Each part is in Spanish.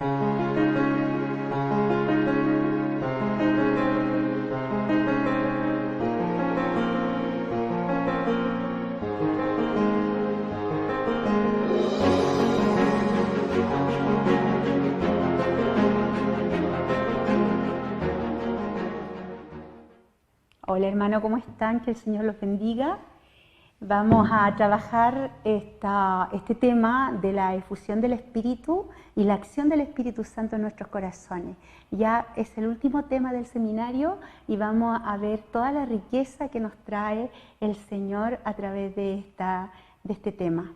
Hola hermano, ¿cómo están? Que el Señor los bendiga. Vamos a trabajar este tema de la efusión del Espíritu y la acción del Espíritu Santo en nuestros corazones. Ya es el último tema del seminario y vamos a ver toda la riqueza que nos trae el Señor a través de este tema.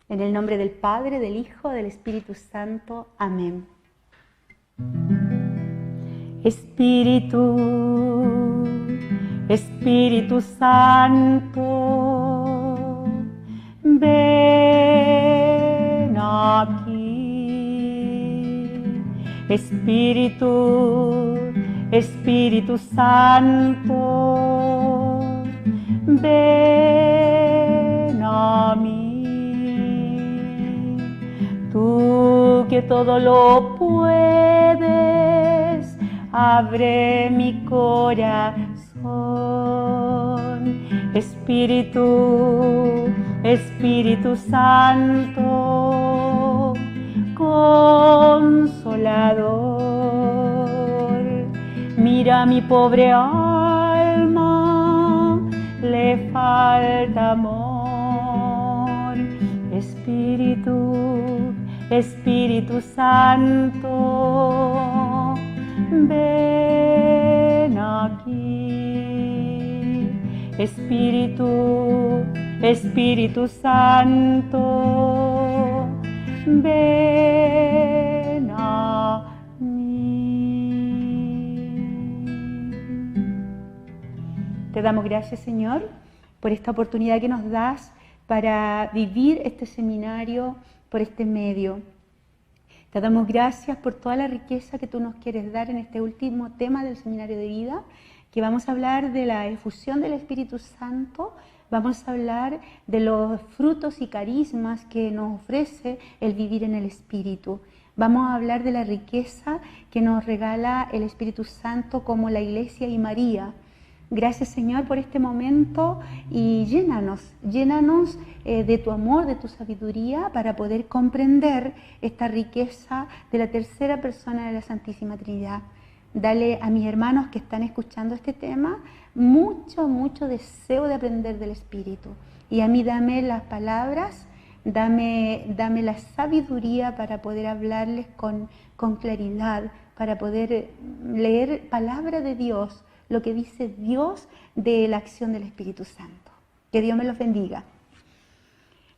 En el nombre del Padre, del Hijo, del Espíritu Santo. Amén. Espíritu Santo, ven aquí. Espíritu Santo, ven a mí. Tú que todo lo puedes, abre mi corazón. Espíritu Santo, Consolador, mira mi pobre alma, le falta amor. Espíritu Santo, ven aquí. Espíritu Santo, ven a mí. Te damos gracias, Señor, por esta oportunidad que nos das para vivir este seminario por este medio. Te damos gracias por toda la riqueza que tú nos quieres dar en este último tema del seminario de vida, que vamos a hablar de la efusión del Espíritu Santo, vamos a hablar de los frutos y carismas que nos ofrece el vivir en el Espíritu. Vamos a hablar de la riqueza que nos regala el Espíritu Santo como la Iglesia y María. Gracias, Señor, por este momento y llénanos de tu amor, de tu sabiduría para poder comprender esta riqueza de la tercera persona de la Santísima Trinidad. Dale a mis hermanos que están escuchando este tema mucho deseo de aprender del Espíritu. Y a mí dame las palabras, dame la sabiduría para poder hablarles con claridad, para poder leer palabra de Dios, lo que dice Dios de la acción del Espíritu Santo. Que Dios me los bendiga.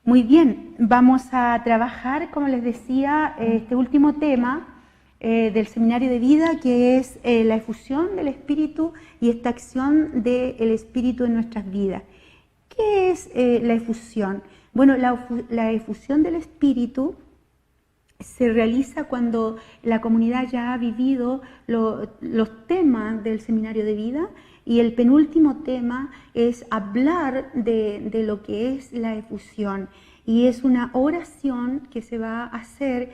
Muy bien, vamos a trabajar, como les decía, este último tema del seminario de vida, que es la efusión del Espíritu y esta acción del Espíritu en nuestras vidas. ¿Qué es la efusión? Bueno, la efusión del Espíritu se realiza cuando la comunidad ya ha vivido los temas del seminario de vida, y el penúltimo tema es hablar de lo que es la efusión. Y es una oración que se va a hacer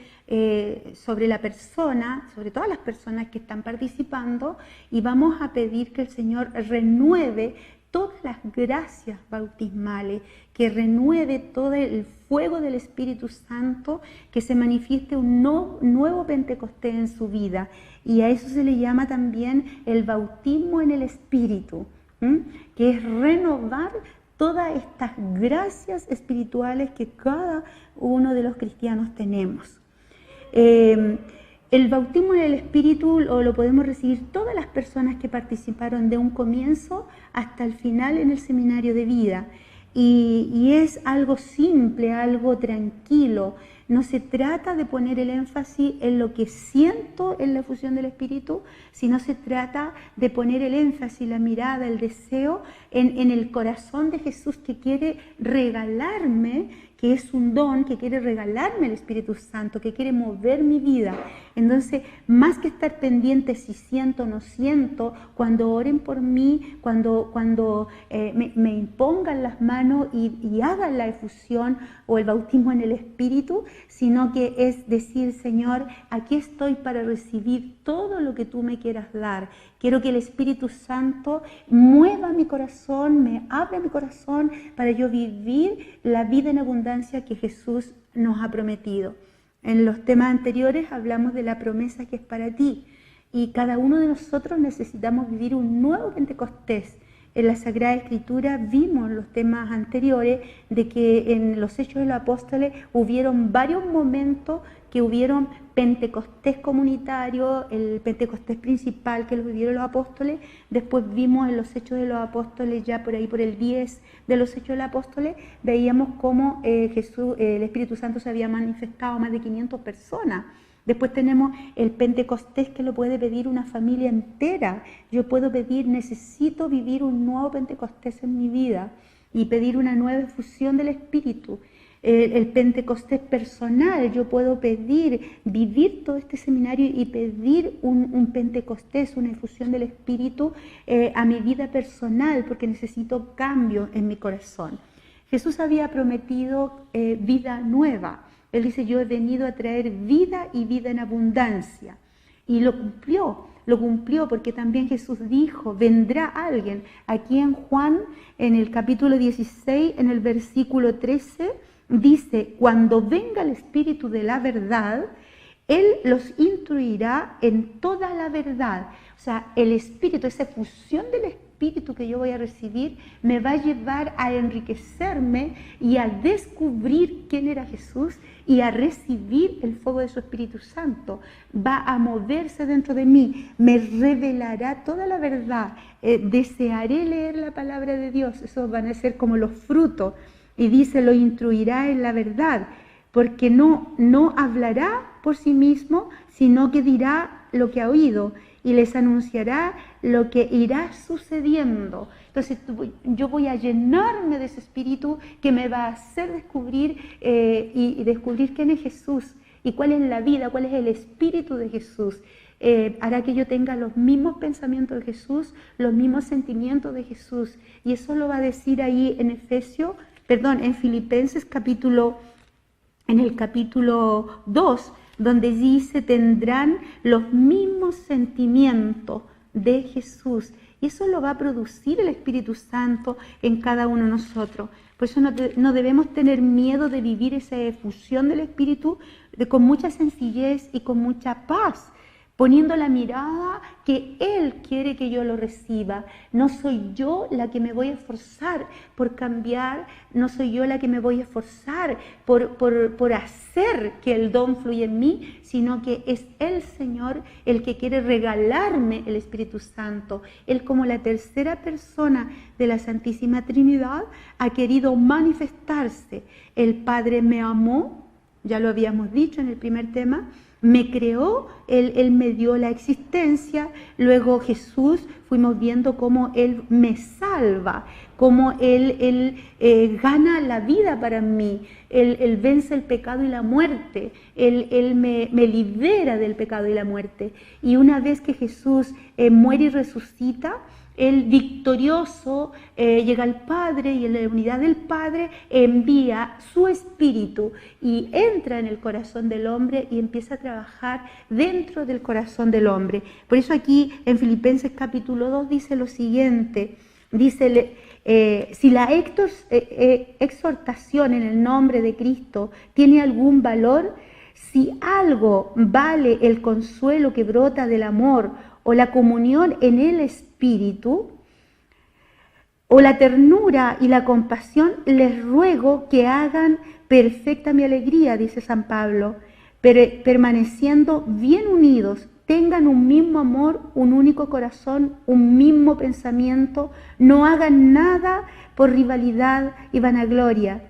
sobre la persona, sobre todas las personas que están participando, y vamos a pedir que el Señor renueve todas las gracias bautismales, que renueve todo el fuego del Espíritu Santo, que se manifieste un nuevo Pentecostés en su vida. Y a eso se le llama también el bautismo en el Espíritu, que es renovar todas estas gracias espirituales que cada uno de los cristianos tenemos. El bautismo en el Espíritu lo podemos recibir todas las personas que participaron de un comienzo hasta el final en el seminario de vida. Y es algo simple, algo tranquilo. No se trata de poner el énfasis en lo que siento en la efusión del Espíritu, sino se trata de poner el énfasis, la mirada, el deseo en el corazón de Jesús, que quiere regalarme, que es un don, que quiere regalarme el Espíritu Santo, que quiere mover mi vida. Entonces, más que estar pendiente si siento o no siento, cuando oren por mí, cuando me impongan las manos y hagan la efusión o el bautismo en el Espíritu, sino que es decir, Señor, aquí estoy para recibir todo lo que tú me quieras dar. Quiero que el Espíritu Santo mueva mi corazón, me abra mi corazón para yo vivir la vida en abundancia que Jesús nos ha prometido. En los temas anteriores hablamos de la promesa que es para ti y cada uno de nosotros necesitamos vivir un nuevo Pentecostés. En la Sagrada Escritura vimos los temas anteriores de que en los Hechos de los Apóstoles hubieron varios momentos que hubieron Pentecostés comunitario, el Pentecostés principal que lo vivieron los apóstoles. Después vimos en los Hechos de los Apóstoles, ya por ahí por el 10 de los Hechos de los Apóstoles, veíamos cómo el Espíritu Santo se había manifestado a más de 500 personas. Después tenemos el Pentecostés que lo puede pedir una familia entera. Yo puedo pedir, necesito vivir un nuevo Pentecostés en mi vida y pedir una nueva efusión del Espíritu. El Pentecostés personal, yo puedo pedir, vivir todo este seminario y pedir un Pentecostés, una efusión del Espíritu a mi vida personal, porque necesito cambio en mi corazón. Jesús había prometido vida nueva. Él dice, yo he venido a traer vida y vida en abundancia. Y lo cumplió porque también Jesús dijo, vendrá alguien. Aquí en Juan, en el capítulo 16, en el versículo 13, dice, cuando venga el Espíritu de la verdad, Él los instruirá en toda la verdad. O sea, el Espíritu, esa fusión del Espíritu que yo voy a recibir, me va a llevar a enriquecerme y a descubrir quién era Jesús y a recibir el fuego de su Espíritu Santo. Va a moverse dentro de mí, me revelará toda la verdad. Desearé leer la palabra de Dios. Esos van a ser como los frutos. Y dice, lo instruirá en la verdad, porque no hablará por sí mismo, sino que dirá lo que ha oído y les anunciará lo que irá sucediendo. Entonces yo voy a llenarme de ese Espíritu que me va a hacer descubrir y descubrir quién es Jesús y cuál es la vida, cuál es el Espíritu de Jesús. Hará que yo tenga los mismos pensamientos de Jesús, los mismos sentimientos de Jesús. Y eso lo va a decir ahí en en Filipenses en el capítulo 2, donde dice, tendrán los mismos sentimientos de Jesús. Y eso lo va a producir el Espíritu Santo en cada uno de nosotros. Por eso no debemos tener miedo de vivir esa efusión del Espíritu con mucha sencillez y con mucha paz, poniendo la mirada que Él quiere que yo lo reciba. No soy yo la que me voy a esforzar por cambiar, no soy yo la que me voy a esforzar por hacer que el don fluya en mí, sino que es el Señor el que quiere regalarme el Espíritu Santo. Él, como la tercera persona de la Santísima Trinidad, ha querido manifestarse. El Padre me amó, ya lo habíamos dicho en el primer tema, me creó, él me dio la existencia. Luego Jesús, fuimos viendo cómo Él me salva, cómo Él gana la vida para mí, Él vence el pecado y la muerte, Él me libera del pecado y la muerte. Y una vez que Jesús muere y resucita, Él victorioso llega al Padre y en la unidad del Padre envía su Espíritu y entra en el corazón del hombre y empieza a trabajar dentro del corazón del hombre. Por eso aquí en Filipenses capítulo 2 dice lo siguiente, dice, si la exhortación en el nombre de Cristo tiene algún valor, si algo vale el consuelo que brota del amor o la comunión en el Espíritu, o la ternura y la compasión, les ruego que hagan perfecta mi alegría, dice San Pablo, permaneciendo bien unidos, tengan un mismo amor, un único corazón, un mismo pensamiento, no hagan nada por rivalidad y vanagloria,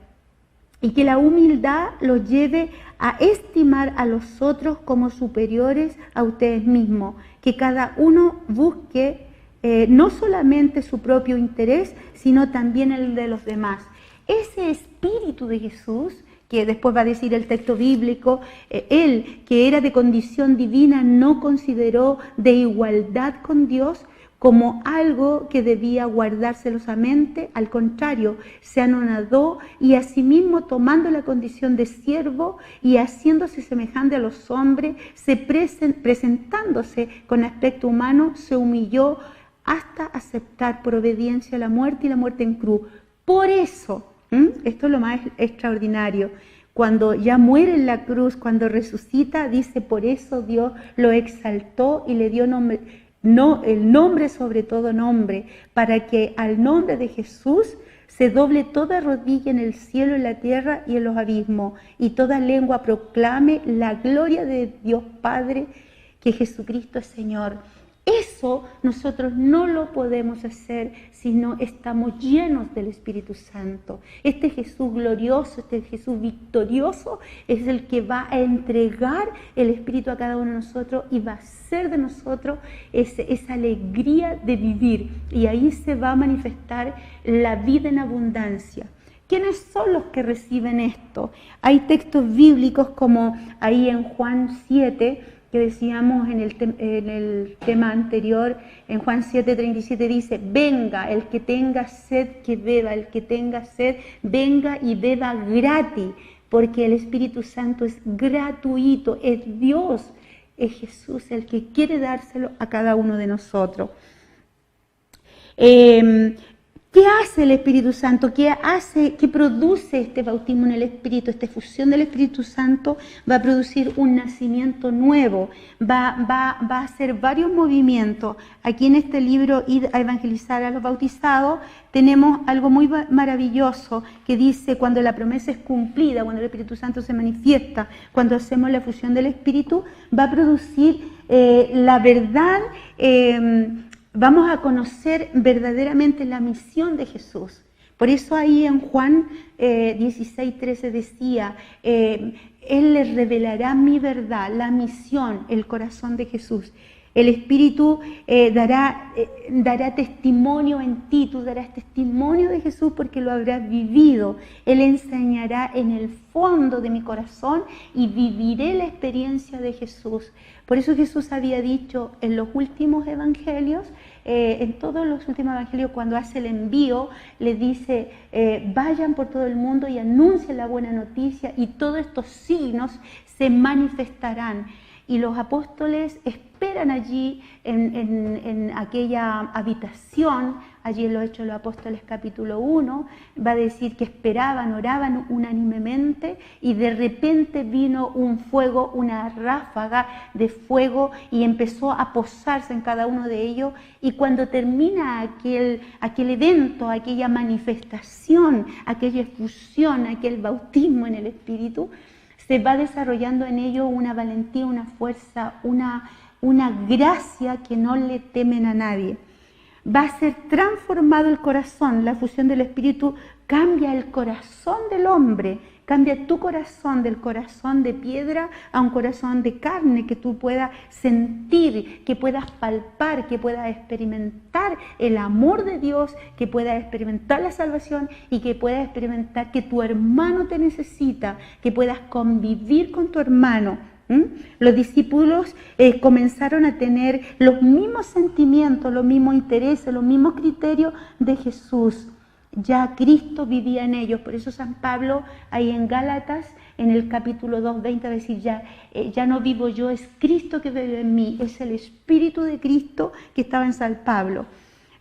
y que la humildad los lleve a estimar a los otros como superiores a ustedes mismos, que cada uno busque no solamente su propio interés, sino también el de los demás. Ese espíritu Espíritu de Jesús, que después va a decir el texto bíblico, él, que era de condición divina, no consideró de igualdad con Dios como algo que debía guardar celosamente, al contrario, se anonadó y asimismo tomando la condición de siervo y haciéndose semejante a los hombres, presentándose con aspecto humano, se humilló hasta aceptar por obediencia la muerte y la muerte en cruz. Por eso, esto es lo más extraordinario, cuando ya muere en la cruz, cuando resucita, dice, por eso Dios lo exaltó y le dio nombre, el nombre sobre todo nombre, para que al nombre de Jesús se doble toda rodilla en el cielo, en la tierra y en los abismos, y toda lengua proclame la gloria de Dios Padre, que Jesucristo es Señor. Eso nosotros no lo podemos hacer si no estamos llenos del Espíritu Santo. Este Jesús glorioso, este Jesús victorioso es el que va a entregar el Espíritu a cada uno de nosotros y va a hacer de nosotros esa alegría de vivir. Y ahí se va a manifestar la vida en abundancia. ¿Quiénes son los que reciben esto? Hay textos bíblicos como ahí en Juan 7, que decíamos en el tema anterior, en Juan 7:37 dice, venga, el que tenga sed que beba, el que tenga sed venga y beba gratis, porque el Espíritu Santo es gratuito, es Dios, es Jesús el que quiere dárselo a cada uno de nosotros. ¿Qué hace el Espíritu Santo? ¿Qué produce este bautismo en el Espíritu? Esta efusión del Espíritu Santo va a producir un nacimiento nuevo, va a hacer varios movimientos. Aquí en este libro, Ir a evangelizar a los bautizados, tenemos algo muy maravilloso que dice, cuando la promesa es cumplida, cuando el Espíritu Santo se manifiesta, cuando hacemos la efusión del Espíritu, va a producir la verdad. Vamos a conocer verdaderamente la misión de Jesús. Por eso ahí en Juan 16:13 decía, Él les revelará mi verdad, la misión, el corazón de Jesús. El Espíritu dará testimonio en ti, tú darás testimonio de Jesús porque lo habrás vivido. Él enseñará en el fondo de mi corazón y viviré la experiencia de Jesús. Por eso Jesús había dicho en los últimos evangelios, en todos los últimos evangelios, cuando hace el envío, le dice, vayan por todo el mundo y anuncien la buena noticia y todos estos signos se manifestarán. Y los apóstoles esperan allí en aquella habitación, allí en los Hechos de los Apóstoles capítulo 1, va a decir que esperaban, oraban unánimemente y de repente vino un fuego, una ráfaga de fuego y empezó a posarse en cada uno de ellos. Y cuando termina aquel evento, aquella manifestación, aquella efusión, aquel bautismo en el Espíritu, se va desarrollando en ello una valentía, una fuerza, una gracia que no le temen a nadie. Va a ser transformado el corazón, la fusión del Espíritu cambia el corazón del hombre, cambia tu corazón del corazón de piedra a un corazón de carne, que tú puedas sentir, que puedas palpar, que puedas experimentar el amor de Dios, que puedas experimentar la salvación y que puedas experimentar que tu hermano te necesita, que puedas convivir con tu hermano. Los discípulos comenzaron a tener los mismos sentimientos, los mismos intereses, los mismos criterios de Jesús. Ya Cristo vivía en ellos, por eso San Pablo ahí en Gálatas, en el capítulo 2:20 va a decir, ya no vivo yo, es Cristo que vive en mí, es el Espíritu de Cristo que estaba en San Pablo.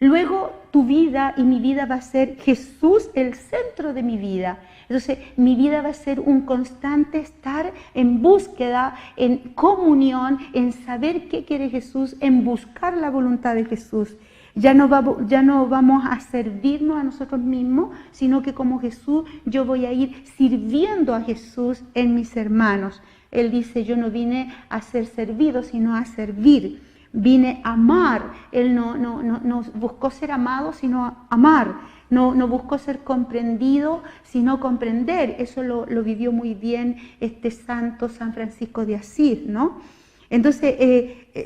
Luego tu vida y mi vida va a ser Jesús el centro de mi vida. Entonces mi vida va a ser un constante estar en búsqueda, en comunión, en saber qué quiere Jesús, en buscar la voluntad de Jesús. Ya no vamos a servirnos a nosotros mismos, sino que como Jesús yo voy a ir sirviendo a Jesús en mis hermanos. Él dice, yo no vine a ser servido, sino a servir. Vine a amar. Él no buscó ser amado, sino amar. No buscó ser comprendido, sino comprender. Eso lo vivió muy bien este santo San Francisco de Asís, ¿no? Entonces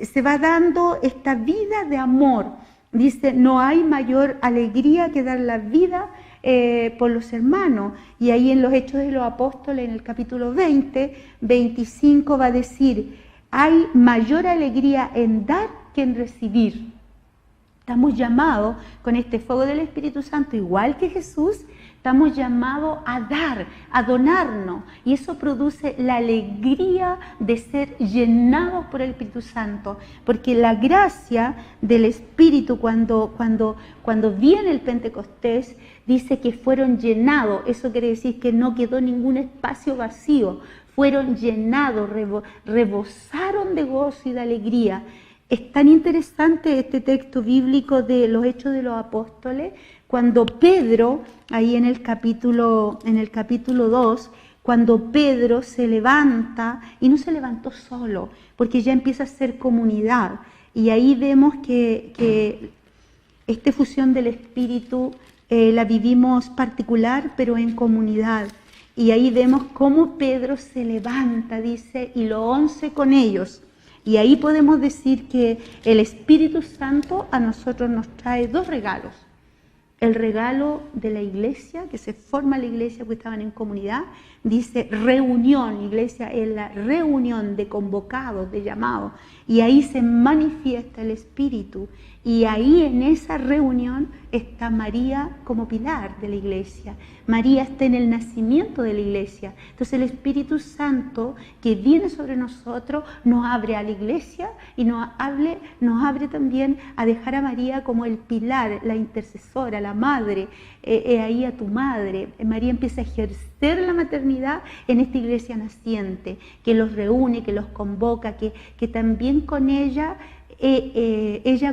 se va dando esta vida de amor. Dice, no hay mayor alegría que dar la vida por los hermanos. Y ahí en los Hechos de los Apóstoles, en el capítulo 20, 25, va a decir, hay mayor alegría en dar que en recibir. Estamos llamados con este fuego del Espíritu Santo, igual que Jesús, estamos llamados a dar, a donarnos. Y eso produce la alegría de ser llenados por el Espíritu Santo. Porque la gracia del Espíritu, cuando viene el Pentecostés, dice que fueron llenados. Eso quiere decir que no quedó ningún espacio vacío. Fueron llenados, rebosaron de gozo y de alegría. Es tan interesante este texto bíblico de los Hechos de los Apóstoles, cuando Pedro, ahí en el capítulo 2, cuando Pedro se levanta, y no se levantó solo, porque ya empieza a ser comunidad, y ahí vemos que esta fusión del Espíritu la vivimos particular, pero en comunidad. Y ahí vemos cómo Pedro se levanta, dice, y los 11 con ellos. Y ahí podemos decir que el Espíritu Santo a nosotros nos trae dos regalos. El regalo de la iglesia, que se forma la iglesia porque estaban en comunidad, dice reunión, iglesia es la reunión de convocados, de llamados, y ahí se manifiesta el Espíritu, y ahí en esa reunión está María como pilar de la iglesia. María está en el nacimiento de la iglesia. Entonces el Espíritu Santo que viene sobre nosotros nos abre a la iglesia y nos abre también a dejar a María como el pilar, la intercesora, la madre, ahí a tu madre. María empieza a ejercer la maternidad en esta iglesia naciente, que los reúne, que los convoca, que también con ella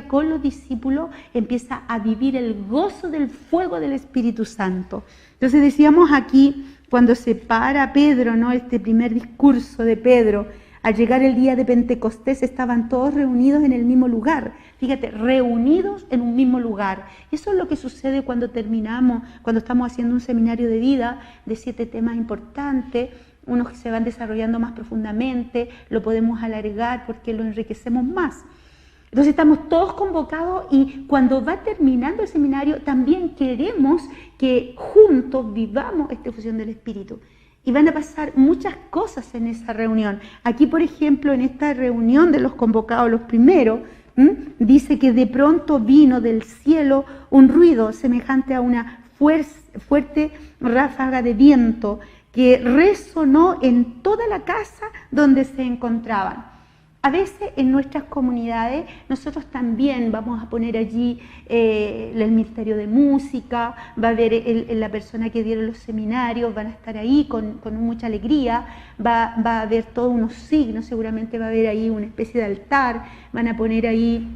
con los discípulos empieza a vivir el gozo del fuego del Espíritu Santo. Entonces decíamos aquí, cuando se para Pedro, ¿no? Este primer discurso de Pedro, al llegar el día de Pentecostés estaban todos reunidos en el mismo lugar. Fíjate, reunidos en un mismo lugar. Eso es lo que sucede cuando terminamos, cuando estamos haciendo un seminario de vida de 7 temas importantes, unos que se van desarrollando más profundamente, lo podemos alargar porque lo enriquecemos más. Entonces estamos todos convocados y cuando va terminando el seminario también queremos que juntos vivamos esta fusión del Espíritu. Y van a pasar muchas cosas en esa reunión. Aquí, por ejemplo, en esta reunión de los convocados, los primeros, dice que de pronto vino del cielo un ruido semejante a una fuerte ráfaga de viento que resonó en toda la casa donde se encontraban. A veces en nuestras comunidades nosotros también vamos a poner allí el ministerio de música, va a haber la persona que dieron los seminarios, van a estar ahí con mucha alegría, va a haber todos unos signos, seguramente va a haber ahí una especie de altar, van a poner ahí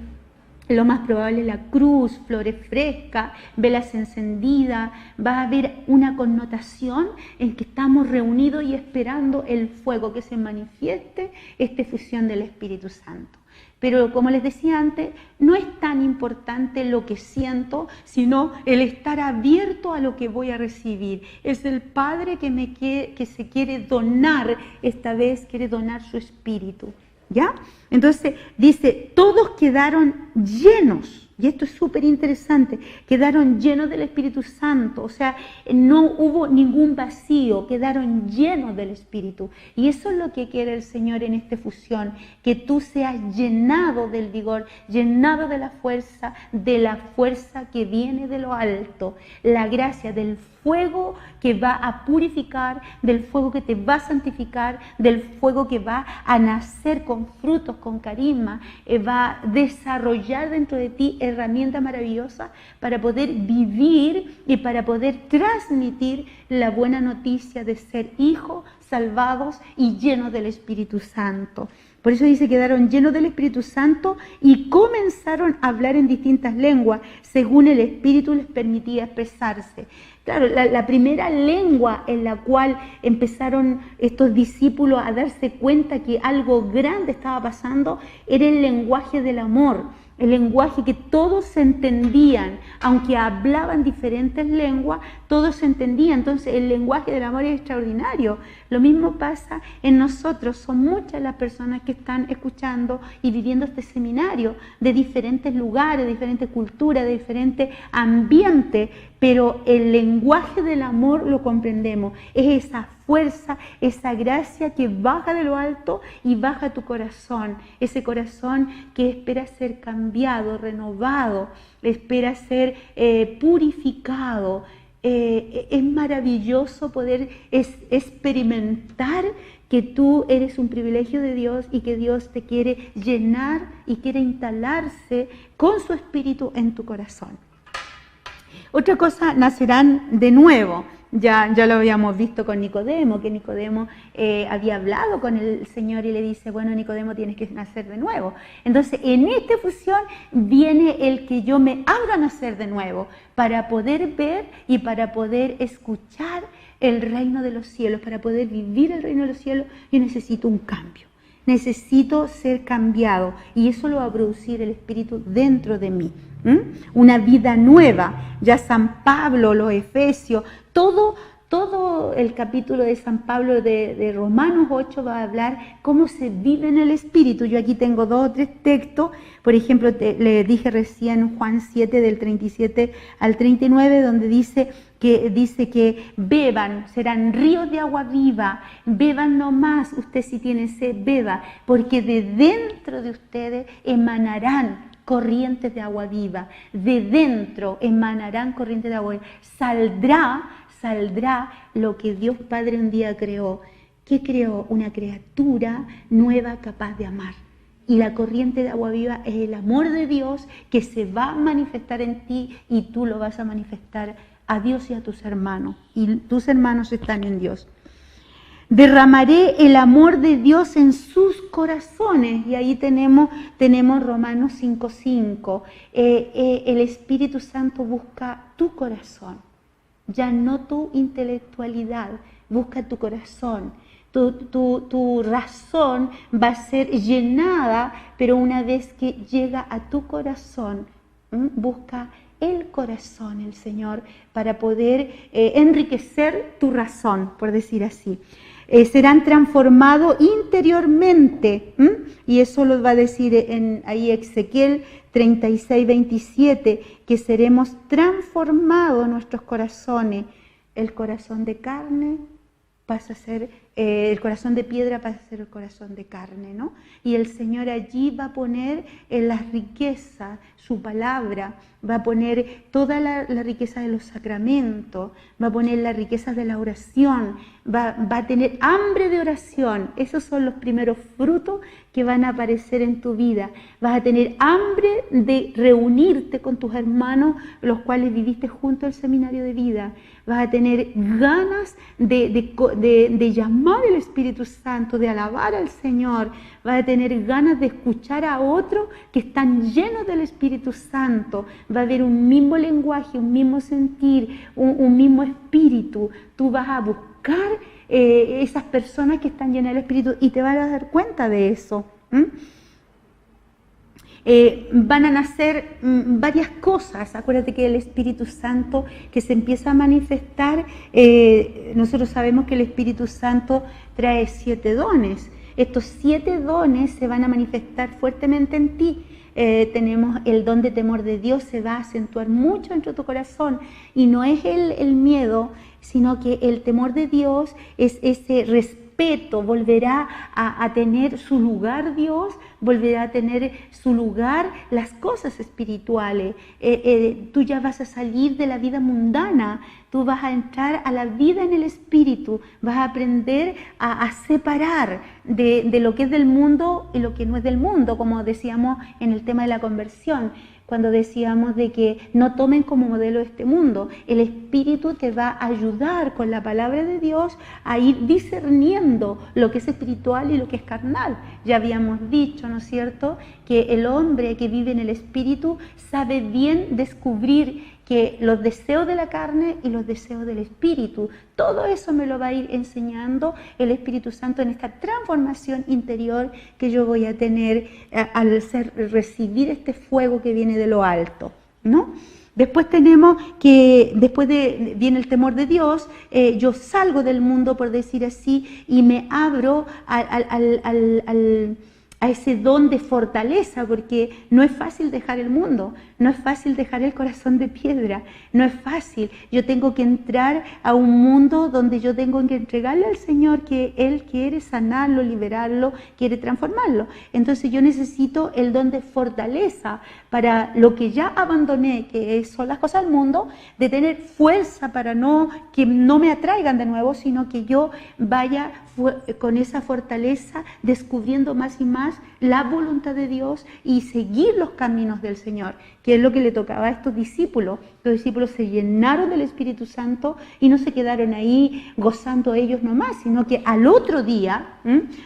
lo más probable la cruz, flores frescas, velas encendidas, va a haber una connotación en que estamos reunidos y esperando el fuego que se manifieste, esta fusión del Espíritu Santo. Pero como les decía antes, no es tan importante lo que siento, sino el estar abierto a lo que voy a recibir. Es el Padre que se quiere donar, esta vez quiere donar su Espíritu. ¿Ya? Entonces dice, todos quedaron llenos, y esto es súper interesante, quedaron llenos del Espíritu Santo, o sea, no hubo ningún vacío, quedaron llenos del Espíritu. Y eso es lo que quiere el Señor en esta fusión, que tú seas llenado del vigor, llenado de la fuerza que viene de lo alto, la gracia del fuego que va a purificar, del fuego que te va a santificar, del fuego que va a nacer con frutos, con carisma, va a desarrollar dentro de ti herramientas maravillosas para poder vivir y para poder transmitir la buena noticia de ser hijos salvados y llenos del Espíritu Santo. Por eso dice, quedaron llenos del Espíritu Santo y comenzaron a hablar en distintas lenguas, según el Espíritu les permitía expresarse. Claro, la primera lengua en la cual empezaron estos discípulos a darse cuenta que algo grande estaba pasando era el lenguaje del amor. El lenguaje que todos se entendían, aunque hablaban diferentes lenguas, todos se entendían. Entonces el lenguaje del amor es extraordinario. Lo mismo pasa en nosotros. Son muchas las personas que están escuchando y viviendo este seminario de diferentes lugares, de diferentes culturas, de diferentes ambientes, pero el lenguaje del amor lo comprendemos. Es esa fuerza, esa gracia que baja de lo alto y baja a tu corazón. Ese corazón que espera ser cambiado, renovado, espera ser purificado. Es maravilloso poder experimentar que tú eres un privilegio de Dios y que Dios te quiere llenar y quiere instalarse con su espíritu en tu corazón. Otra cosa, nacerán de nuevo. Ya lo habíamos visto con Nicodemo, que Nicodemo había hablado con el Señor y le dice, bueno, Nicodemo, tienes que nacer de nuevo. Entonces, en esta fusión viene el que yo me abra a nacer de nuevo para poder ver y para poder escuchar el reino de los cielos. Para poder vivir el reino de los cielos, yo necesito un cambio. Necesito ser cambiado y eso lo va a producir el Espíritu dentro de mí. Una vida nueva. Ya San Pablo, los Efesios, todo el capítulo de San Pablo de Romanos 8 va a hablar cómo se vive en el Espíritu. Yo aquí tengo 2 o 3 textos. Por ejemplo, le dije recién Juan 7 del 37 al 39, donde dice que beban, serán ríos de agua viva, beban no más, usted si tiene sed, beba, porque de dentro de ustedes emanarán corrientes de agua viva, de dentro emanarán corrientes de agua viva, saldrá lo que Dios Padre un día creó. ¿Qué creó? Una criatura nueva capaz de amar. Y la corriente de agua viva es el amor de Dios que se va a manifestar en ti y tú lo vas a manifestar a Dios y a tus hermanos. Y tus hermanos están en Dios. Derramaré el amor de Dios en sus corazones. Y ahí tenemos Romanos 5:5. El Espíritu Santo busca tu corazón, ya no tu intelectualidad, busca tu corazón. Tu razón va a ser llenada, pero una vez que llega a tu corazón, busca el corazón, el Señor, para poder enriquecer tu razón, por decir así. Serán transformados interiormente, y eso lo va a decir ahí Ezequiel 36:27, que seremos transformados nuestros corazones. El corazón de carne pasa a ser, el corazón de piedra pasa a ser el corazón de carne, ¿no? Y el Señor allí va a poner en las riquezas, su palabra, va a poner toda la riqueza de los sacramentos, va a poner la riqueza de la oración, va a tener hambre de oración. Esos son los primeros frutos que van a aparecer en tu vida. Vas a tener hambre de reunirte con tus hermanos, los cuales viviste junto al seminario de vida. Vas a tener ganas de llamar al Espíritu Santo, de alabar al Señor. Vas a tener ganas de escuchar a otros que están llenos del Espíritu Santo. Va a haber un mismo lenguaje, un mismo sentir, un mismo espíritu. Tú vas a buscar esas personas que están llenas del Espíritu y te vas a dar cuenta de eso. Van a nacer varias cosas. Acuérdate que el Espíritu Santo que se empieza a manifestar, nosotros sabemos que el Espíritu Santo trae 7 dones. Estos 7 dones se van a manifestar fuertemente en ti. Tenemos el don de temor de Dios, se va a acentuar mucho dentro de tu corazón, y no es el miedo, sino que el temor de Dios es ese respeto. Volverá a tener su lugar Dios, volverá a tener su lugar las cosas espirituales. Tú ya vas a salir de la vida mundana, tú vas a entrar a la vida en el Espíritu, vas a aprender a separar de lo que es del mundo y lo que no es del mundo, como decíamos en el tema de la conversión, cuando decíamos de que no tomen como modelo este mundo. El Espíritu te va a ayudar con la palabra de Dios a ir discerniendo lo que es espiritual y lo que es carnal. Ya habíamos dicho, ¿no es cierto?, que el hombre que vive en el Espíritu sabe bien descubrir que los deseos de la carne y los deseos del Espíritu, todo eso me lo va a ir enseñando el Espíritu Santo en esta transformación interior que yo voy a tener al recibir este fuego que viene de lo alto, ¿no? Después tenemos que, viene el temor de Dios. Yo salgo del mundo, por decir así, y me abro a ese don de fortaleza, porque no es fácil dejar el mundo, no es fácil dejar el corazón de piedra, no es fácil. Yo tengo que entrar a un mundo donde yo tengo que entregarle al Señor que Él quiere sanarlo, liberarlo, quiere transformarlo. Entonces yo necesito el don de fortaleza para lo que ya abandoné, que son las cosas del mundo, de tener fuerza para que no me atraigan de nuevo, sino que yo vaya con esa fortaleza descubriendo más y más la voluntad de Dios y seguir los caminos del Señor, que es lo que le tocaba a estos discípulos. Los discípulos se llenaron del Espíritu Santo y no se quedaron ahí gozando ellos nomás, sino que al otro día,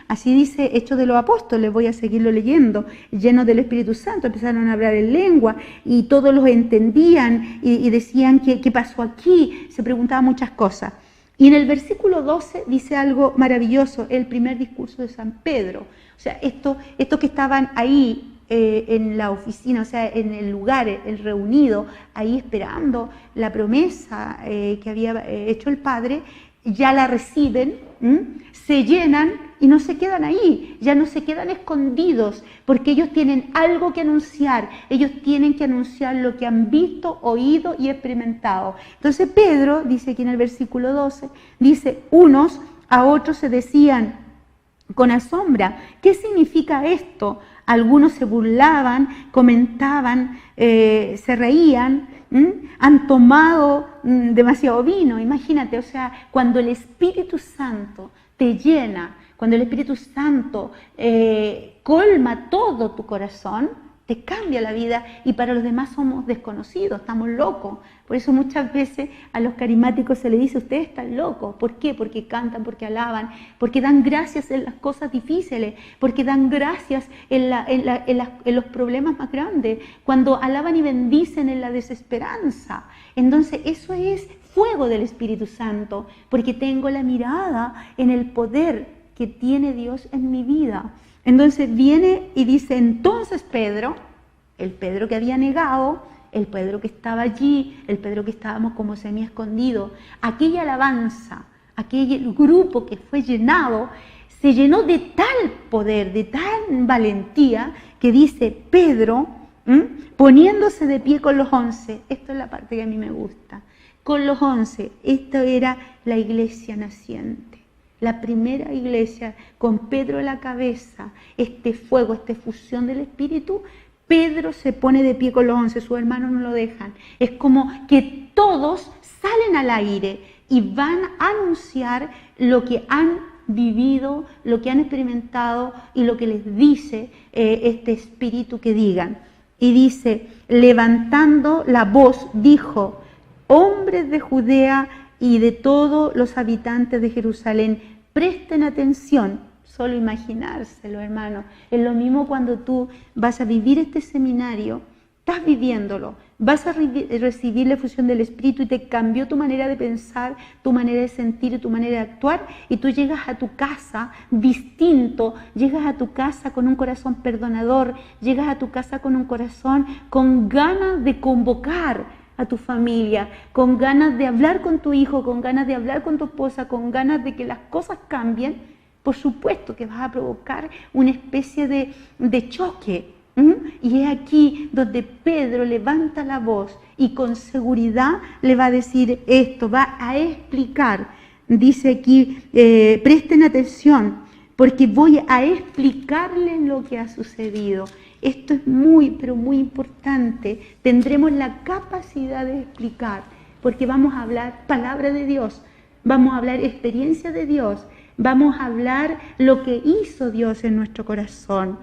así dice Hechos de los Apóstoles, voy a seguirlo leyendo, llenos del Espíritu Santo, empezaron a hablar en lengua y todos los entendían y decían ¿qué pasó aquí? Se preguntaban muchas cosas. Y en el versículo 12 dice algo maravilloso, el primer discurso de San Pedro. O sea, estos que estaban ahí en la oficina, o sea, en el lugar, el reunido, ahí esperando la promesa que había hecho el Padre, ya la reciben, se llenan y no se quedan ahí, ya no se quedan escondidos, porque ellos tienen algo que anunciar, ellos tienen que anunciar lo que han visto, oído y experimentado. Entonces Pedro, dice aquí en el versículo 12, dice, unos a otros se decían con asombro, ¿qué significa esto? Algunos se burlaban, comentaban, se reían, han tomado demasiado vino. Imagínate, o sea, cuando el Espíritu Santo te llena, cuando el Espíritu Santo colma todo tu corazón, te cambia la vida y para los demás somos desconocidos, estamos locos. Por eso muchas veces a los carismáticos se les dice, ustedes están locos. ¿Por qué? Porque cantan, porque alaban, porque dan gracias en las cosas difíciles, porque dan gracias en los problemas más grandes, cuando alaban y bendicen en la desesperanza. Entonces eso es fuego del Espíritu Santo, porque tengo la mirada en el poder que tiene Dios en mi vida. Entonces viene y dice, entonces Pedro, el Pedro que había negado, el Pedro que estaba allí, el Pedro que estábamos como semi escondido, aquella alabanza, aquel grupo que fue llenado, se llenó de tal poder, de tal valentía, que dice Pedro, poniéndose de pie con los 11, esto es la parte que a mí me gusta, con los 11, esto era la iglesia naciente. La primera iglesia con Pedro a la cabeza, este fuego, esta efusión del Espíritu, Pedro se pone de pie con los 11, sus hermanos no lo dejan. Es como que todos salen al aire y van a anunciar lo que han vivido, lo que han experimentado y lo que les dice este Espíritu que digan. Y dice, levantando la voz, dijo, hombres de Judea y de todos los habitantes de Jerusalén, presten atención, solo imaginárselo, hermano. Es lo mismo cuando tú vas a vivir este seminario, estás viviéndolo, vas a recibir la efusión del Espíritu y te cambió tu manera de pensar, tu manera de sentir y tu manera de actuar, y tú llegas a tu casa distinto, llegas a tu casa con un corazón perdonador, llegas a tu casa con un corazón con ganas de convocar a tu familia, con ganas de hablar con tu hijo, con ganas de hablar con tu esposa, con ganas de que las cosas cambien. Por supuesto que vas a provocar una especie de choque. Y es aquí donde Pedro levanta la voz y con seguridad le va a decir esto, va a explicar. Dice aquí, presten atención, porque voy a explicarles lo que ha sucedido. Esto es muy, pero muy importante. Tendremos la capacidad de explicar, porque vamos a hablar palabra de Dios, vamos a hablar experiencia de Dios, vamos a hablar lo que hizo Dios en nuestro corazón.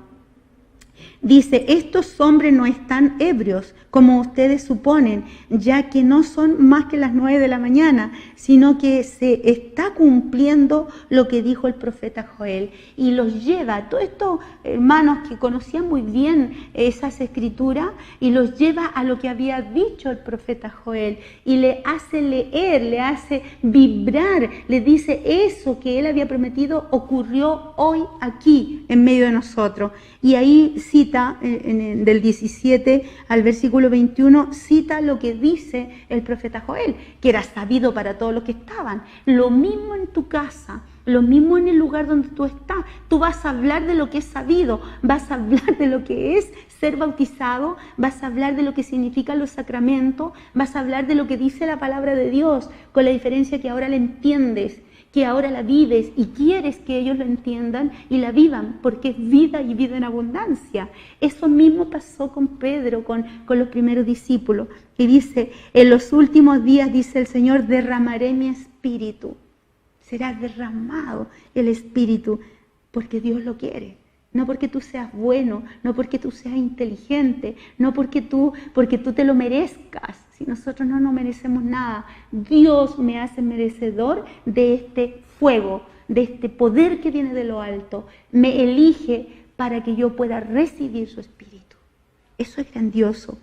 Dice, estos hombres no están ebrios, como ustedes suponen, ya que no son más que las 9 de la mañana, sino que se está cumpliendo lo que dijo el profeta Joel. Y los lleva a todos estos hermanos que conocían muy bien esas escrituras, y los lleva a lo que había dicho el profeta Joel. Y le hace leer, le hace vibrar, le dice eso que él había prometido ocurrió hoy aquí, en medio de nosotros. Y ahí cita, del 17 al versículo 21, cita lo que dice el profeta Joel, que era sabido para todos los que estaban. Lo mismo en tu casa, Lo mismo en el lugar donde tú estás. Tú vas a hablar de lo que es sabido, vas a hablar de lo que es ser bautizado, vas a hablar de lo que significan los sacramentos, vas a hablar de lo que dice la palabra de Dios, con la diferencia que ahora la entiendes, que ahora la vives y quieres que ellos lo entiendan y la vivan, porque es vida y vida en abundancia. Eso mismo pasó con Pedro, con los primeros discípulos. Y dice, en los últimos días, dice el Señor, derramaré mi espíritu. Será derramado el espíritu porque Dios lo quiere. No porque tú seas bueno, no porque tú seas inteligente, no porque tú te lo merezcas. Si nosotros no nos merecemos nada, Dios me hace merecedor de este fuego, de este poder que viene de lo alto. Me elige para que yo pueda recibir su espíritu. Eso es grandioso.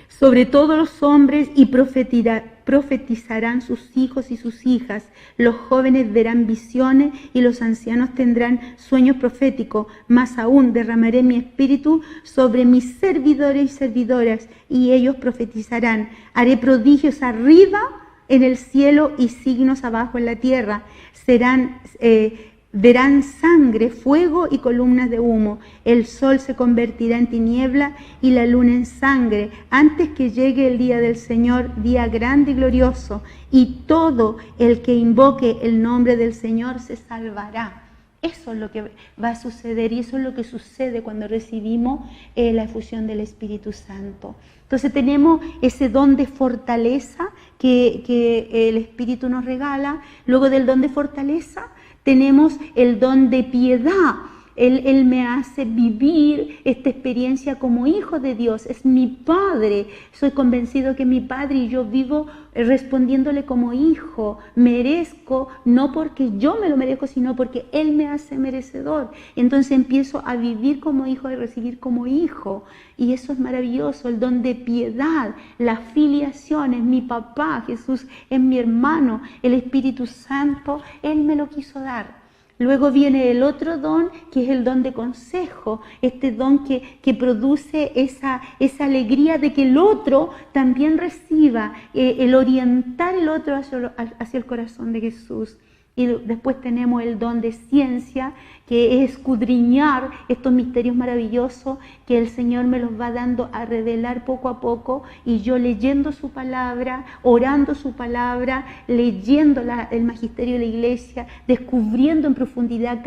Sobre todos los hombres y profetizarán sus hijos y sus hijas. Los jóvenes verán visiones y los ancianos tendrán sueños proféticos. Más aún derramaré mi espíritu sobre mis servidores y servidoras y ellos profetizarán. Haré prodigios arriba en el cielo y signos abajo en la tierra. Verán sangre, fuego y columnas de humo. El sol se convertirá en tiniebla y la luna en sangre, antes que llegue el día del Señor, día grande y glorioso. Y todo el que invoque el nombre del Señor se salvará. Eso es lo que va a suceder y eso es lo que sucede cuando recibimos la efusión del Espíritu Santo. Entonces tenemos ese don de fortaleza que el Espíritu nos regala. Luego del don de fortaleza tenemos el don de piedad. Él me hace vivir esta experiencia como hijo de Dios. Es mi Padre. Soy convencido que es mi Padre y yo vivo respondiéndole como hijo. Merezco, no porque yo me lo merezco, sino porque Él me hace merecedor. Entonces empiezo a vivir como hijo y recibir como hijo. Y eso es maravilloso, el don de piedad, la filiación. Es mi papá, Jesús es mi hermano, el Espíritu Santo, Él me lo quiso dar. Luego viene el otro don, que es el don de consejo, este don que produce esa alegría de que el otro también reciba, el orientar el otro hacia el corazón de Jesús. Y después tenemos el don de ciencia, que es escudriñar estos misterios maravillosos que el Señor me los va dando a revelar poco a poco, y yo leyendo su palabra, orando su palabra, leyendo el magisterio de la iglesia, descubriendo en profundidad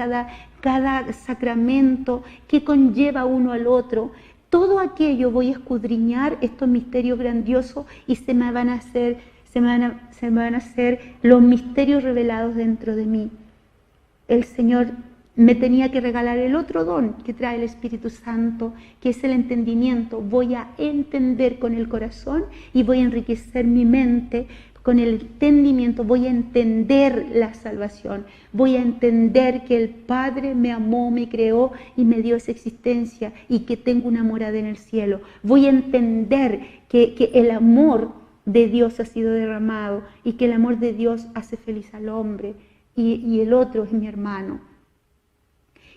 cada sacramento que conlleva uno al otro. Todo aquello voy a escudriñar estos misterios grandiosos y se me van a hacer los misterios revelados dentro de mí. El Señor me tenía que regalar el otro don que trae el Espíritu Santo, que es el entendimiento. Voy a entender con el corazón y voy a enriquecer mi mente con el entendimiento. Voy a entender la salvación. Voy a entender que el Padre me amó, me creó y me dio esa existencia y que tengo una morada en el cielo. Voy a entender que el amor de Dios ha sido derramado y que el amor de Dios hace feliz al hombre y el otro es mi hermano.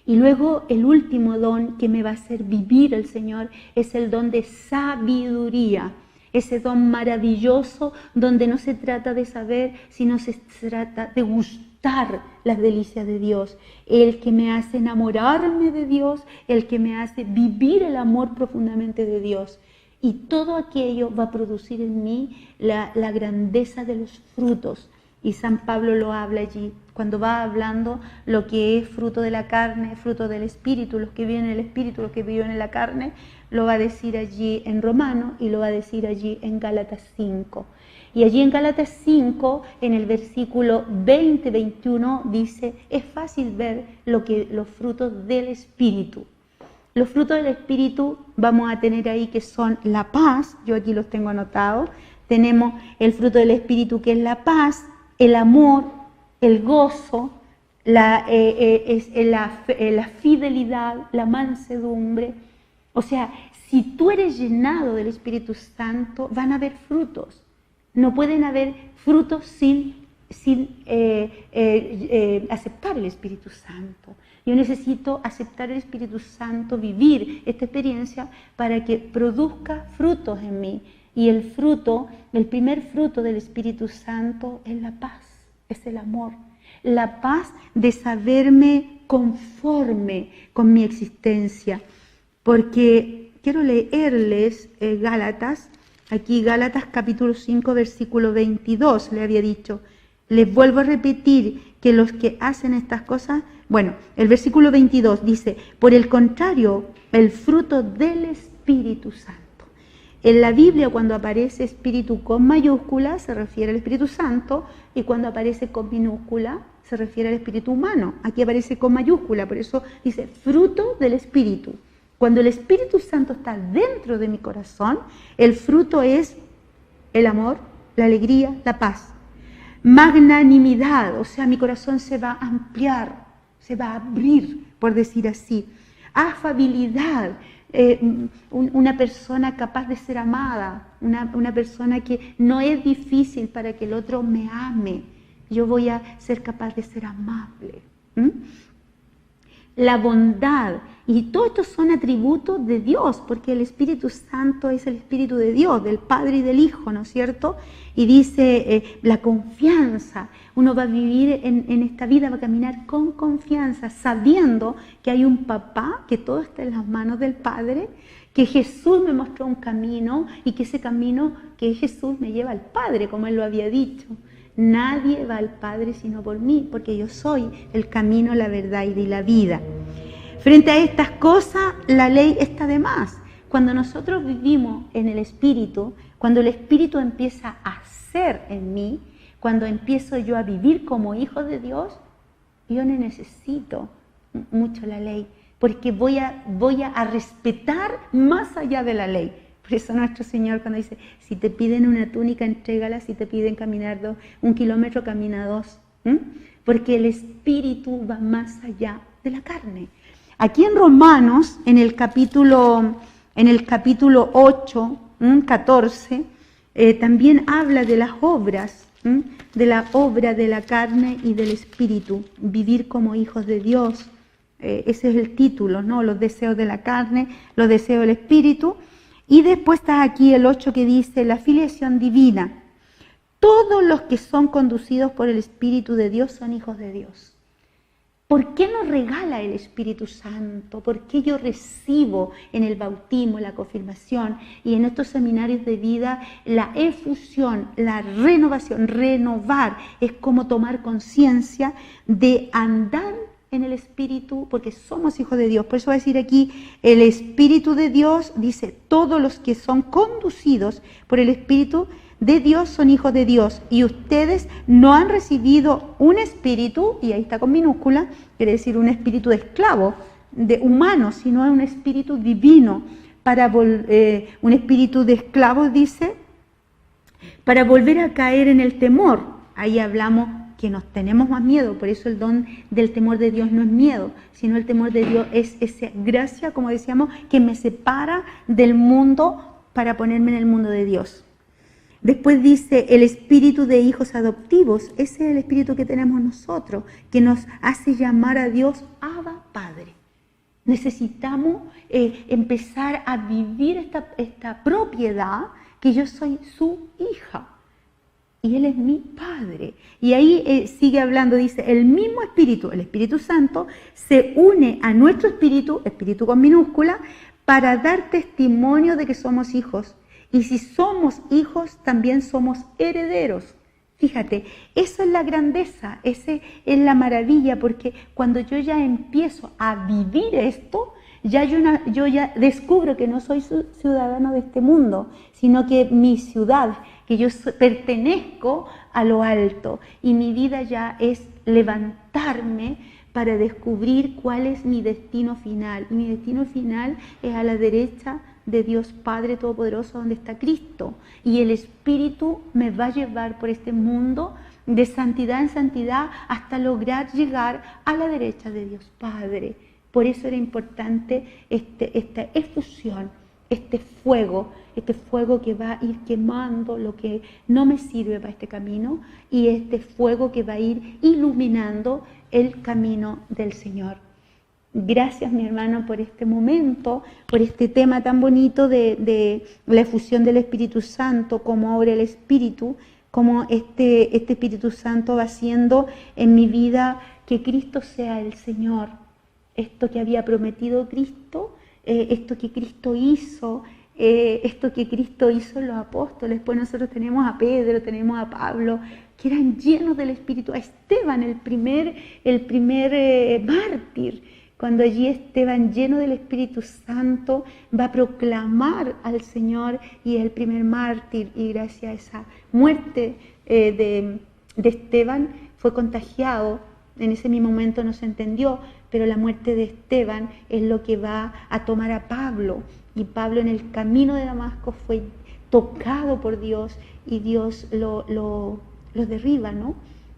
Y luego el último don que me va a hacer vivir el Señor es el don de sabiduría, ese don maravilloso donde no se trata de saber, sino se trata de gustar las delicias de Dios, el que me hace enamorarme de Dios, el que me hace vivir el amor profundamente de Dios. Y todo aquello va a producir en mí la grandeza de los frutos. Y San Pablo lo habla allí, cuando va hablando lo que es fruto de la carne, fruto del Espíritu, los que viven en el Espíritu, los que viven en la carne, lo va a decir allí en Romanos y lo va a decir allí en Gálatas 5. Y allí en Gálatas 5, en el versículo 20-21, dice, es fácil ver los frutos del Espíritu. Los frutos del Espíritu vamos a tener ahí que son la paz, yo aquí los tengo anotados. Tenemos el fruto del Espíritu que es la paz, el amor, el gozo, la fidelidad, la mansedumbre. O sea, si tú eres llenado del Espíritu Santo, van a haber frutos. No pueden haber frutos sin aceptar el Espíritu Santo. Yo necesito aceptar el Espíritu Santo, vivir esta experiencia para que produzca frutos en mí. Y el primer fruto del Espíritu Santo es la paz, es el amor. La paz de saberme conforme con mi existencia. Porque quiero leerles Gálatas, aquí Gálatas capítulo 5, versículo 22, le había dicho. Les vuelvo a repetir que los que hacen estas cosas, bueno, el versículo 22 dice, por el contrario, el fruto del Espíritu Santo. En la Biblia, cuando aparece Espíritu con mayúscula, se refiere al Espíritu Santo, y cuando aparece con minúscula, se refiere al Espíritu humano. Aquí aparece con mayúscula, por eso dice fruto del Espíritu. Cuando el Espíritu Santo está dentro de mi corazón, el fruto es el amor, la alegría, la paz. Magnanimidad, o sea, mi corazón se va a ampliar, se va a abrir, por decir así. Afabilidad, una persona capaz de ser amada, una persona que no es difícil para que el otro me ame. Yo voy a ser capaz de ser amable. La bondad, y todo esto son atributos de Dios, porque el Espíritu Santo es el Espíritu de Dios, del Padre y del Hijo, ¿no es cierto? Y dice la confianza, uno va a vivir en esta vida, va a caminar con confianza, sabiendo que hay un papá, que todo está en las manos del Padre, que Jesús me mostró un camino y que ese camino que Jesús me lleva al Padre, como Él lo había dicho. Nadie va al Padre sino por mí, porque yo soy el camino, la verdad y la vida. Frente a estas cosas, la ley está de más. Cuando nosotros vivimos en el Espíritu, cuando el Espíritu empieza a ser en mí, cuando empiezo yo a vivir como hijo de Dios, yo no necesito mucho la ley, porque voy a respetar más allá de la ley. Por eso nuestro Señor cuando dice, si te piden una túnica, entrégala, si te piden caminar 1 kilómetro, camina 2. Porque el Espíritu va más allá de la carne. Aquí en Romanos, en el capítulo 8, 14, también habla de las obras, de la obra de la carne y del Espíritu, vivir como hijos de Dios. Ese es el título, ¿no? Los deseos de la carne, los deseos del Espíritu. Y después está aquí el 8 que dice, la filiación divina. Todos los que son conducidos por el Espíritu de Dios son hijos de Dios. ¿Por qué nos regala el Espíritu Santo? ¿Por qué yo recibo en el bautismo, la confirmación y en estos seminarios de vida la efusión, la renovación? Renovar es como tomar conciencia de andar en el Espíritu, porque somos hijos de Dios. Por eso va a decir aquí, el Espíritu de Dios, dice, todos los que son conducidos por el Espíritu de Dios son hijos de Dios. Y ustedes no han recibido un espíritu, y ahí está con minúscula, quiere decir un espíritu de esclavo, de humano, sino un espíritu divino, un espíritu de esclavo, dice, para volver a caer en el temor. Ahí hablamos que nos tenemos más miedo, por eso el don del temor de Dios no es miedo, sino el temor de Dios es esa gracia, como decíamos, que me separa del mundo para ponerme en el mundo de Dios. Después dice el espíritu de hijos adoptivos, ese es el espíritu que tenemos nosotros, que nos hace llamar a Dios Abba Padre. Necesitamos empezar a vivir esta propiedad, que yo soy su hija. Y Él es mi Padre. Y ahí sigue hablando, dice, el mismo Espíritu, el Espíritu Santo, se une a nuestro espíritu, espíritu con minúscula, para dar testimonio de que somos hijos. Y si somos hijos, también somos herederos. Fíjate, eso es la grandeza, esa es la maravilla, porque cuando yo ya empiezo a vivir esto, yo ya descubro que no soy ciudadano de este mundo, sino que mi ciudad, que yo pertenezco a lo alto, y mi vida ya es levantarme para descubrir cuál es mi destino final. Y mi destino final es a la derecha de Dios Padre Todopoderoso, donde está Cristo. Y el Espíritu me va a llevar por este mundo de santidad en santidad hasta lograr llegar a la derecha de Dios Padre. Por eso era importante esta efusión, este fuego que va a ir quemando lo que no me sirve para este camino, y este fuego que va a ir iluminando el camino del Señor. Gracias, mi hermano, por este momento, por este tema tan bonito de la efusión del Espíritu Santo, cómo obra el Espíritu, cómo este Espíritu Santo va haciendo en mi vida que Cristo sea el Señor. Esto que había prometido Cristo, esto que Cristo hizo, esto que Cristo hizo en los apóstoles. Pues nosotros tenemos a Pedro, tenemos a Pablo, que eran llenos del Espíritu. A Esteban, el primer mártir, cuando allí Esteban, lleno del Espíritu Santo, va a proclamar al Señor y es el primer mártir. Y gracias a esa muerte de Esteban fue contagiado. En ese mismo momento no se entendió, pero la muerte de Esteban es lo que va a tomar a Pablo. Y Pablo en el camino de Damasco fue tocado por Dios y Dios lo derriba, ¿no?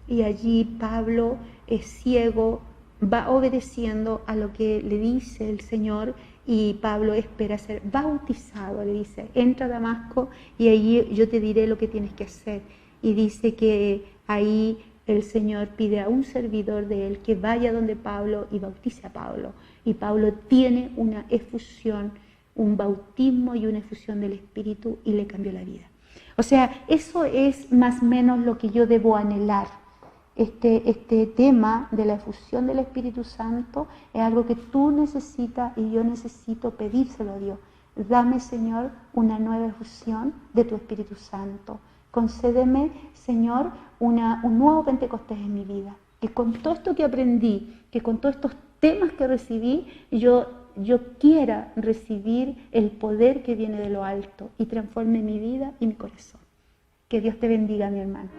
Y allí Pablo es ciego, va obedeciendo a lo que le dice el Señor y Pablo espera ser bautizado, le dice, entra a Damasco y allí yo te diré lo que tienes que hacer. Y dice que ahí el Señor pide a un servidor de él que vaya donde Pablo y bautice a Pablo. Y Pablo tiene una efusión, un bautismo y una efusión del Espíritu y le cambió la vida. O sea, eso es más o menos lo que yo debo anhelar. Este tema de la efusión del Espíritu Santo es algo que tú necesitas y yo necesito pedírselo a Dios. Dame, Señor, una nueva efusión de tu Espíritu Santo. Concédeme, Señor, un nuevo Pentecostés en mi vida. Que con todo esto que aprendí, que con todos estos temas que recibí, yo quiera recibir el poder que viene de lo alto y transforme mi vida y mi corazón. Que Dios te bendiga, mi hermano.